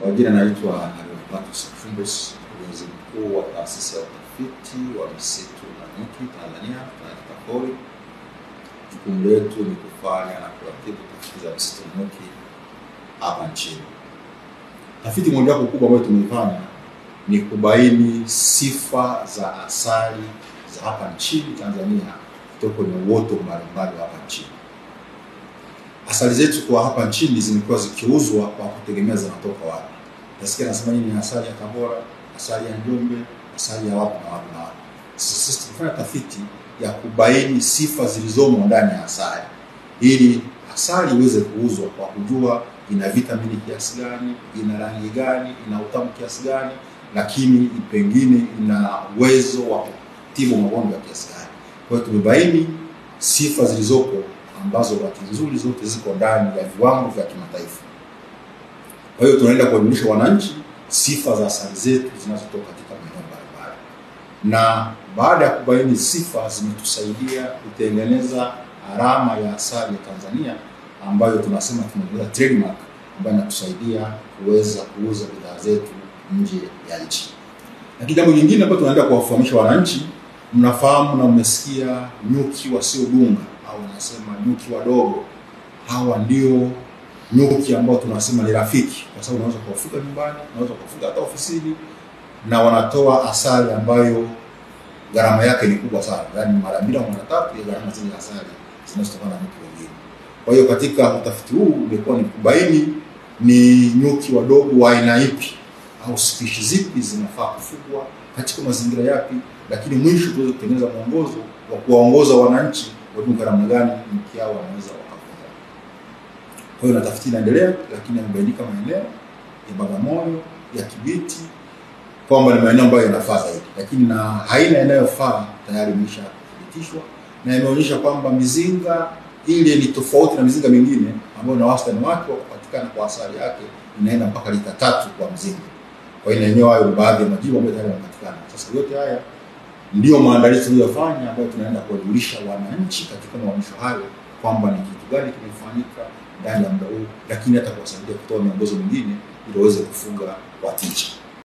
Kwa jina naitwa Albertus Fumbus, mkurugenzi mkuu wa taasisi ya utafiti wa misitu na nyuki Tanzania, TAFORI. Jukumu letu ni kufanya na kuratibu tafiti za misitu na nyuki hapa nchini. Tafiti mojawapo kubwa ambayo tumeifanya ni kubaini sifa za asali za hapa nchini Tanzania kutoka kwenye uoto mbalimbali hapa nchini. Asali zetu kwa hapa nchini zimekuwa zikiuzwa kwa kutegemea zinatoka wapi. Nasikia nasema ni asali ya Tabora, asali ya Njombe, asali ya wapi na wapi na wapi. Sisi tunafanya tafiti ya kubaini sifa zilizomo ndani ya asali, ili asali iweze kuuzwa kwa kujua ina vitamini kiasi gani, ina rangi gani, ina utamu kiasi gani, lakini pengine ina uwezo wa kutibu magonjwa kiasi gani. Kwa hiyo tumebaini sifa zilizoko ambazo bahati nzuri zote ziko ndani ya viwango vya kimataifa. Kwa hiyo tunaenda kuwajulisha wananchi sifa za asali zetu zinazotoka katika maeneo mbalimbali. Na baada ya kubaini sifa, zimetusaidia kutengeneza alama ya asali ya Tanzania ambayo tunasema tumetengeneza trademark, ambayo inatusaidia kuweza kuuza bidhaa zetu nje ya nchi. Lakini jambo jingine ambalo tunaenda kuwafahamisha wananchi, mnafahamu na mmesikia nyuki wasiodunga au nasema nyuki wadogo. Hawa ndio nyuki ambao tunasema ni rafiki, kwa sababu unaweza kuwafuga nyumbani, unaweza kuwafuga hata ofisini, na wanatoa asali ambayo gharama yake ni kubwa sana, yaani mara 2 au mara 3 ya gharama zile asali zinazotokana na nyuki wengine. Kwa hiyo katika utafiti huu umekuwa ni kubaini ni nyuki wadogo wa aina ipi au species zipi zinafaa kufugwa katika mazingira yapi, lakini mwisho tuweze kutengeneza mwongozo wa kuwaongoza wananchi wajue gharama gani nyuki hao wanaweza wakafuga. Kwa hiyo tafiti inaendelea, lakini yamebainika maeneo ya Bagamoyo, ya Kibiti kwamba ni maeneo ambayo yanafaa zaidi, lakini na aina inayofaa tayari imeshathibitishwa na imeonyesha kwamba mizinga ile ni tofauti na mizinga mingine ambayo na wastani wake wa kupatikana kwa asali yake inaenda mpaka lita 3 kwa mzinga. Kwa hiyo eneo hayo baadhi ya majibu ambayo tayari yanapatikana. Sasa yote haya ndio maandalizi tuliyofanya ambayo tunaenda kuwajulisha wananchi katika maonyesho hayo kwamba ni kitu gani kimefanyika ndani ya muda huu, lakini hata kuwasaidia kutoa miongozo mingine ili waweze kufuga kwa tija.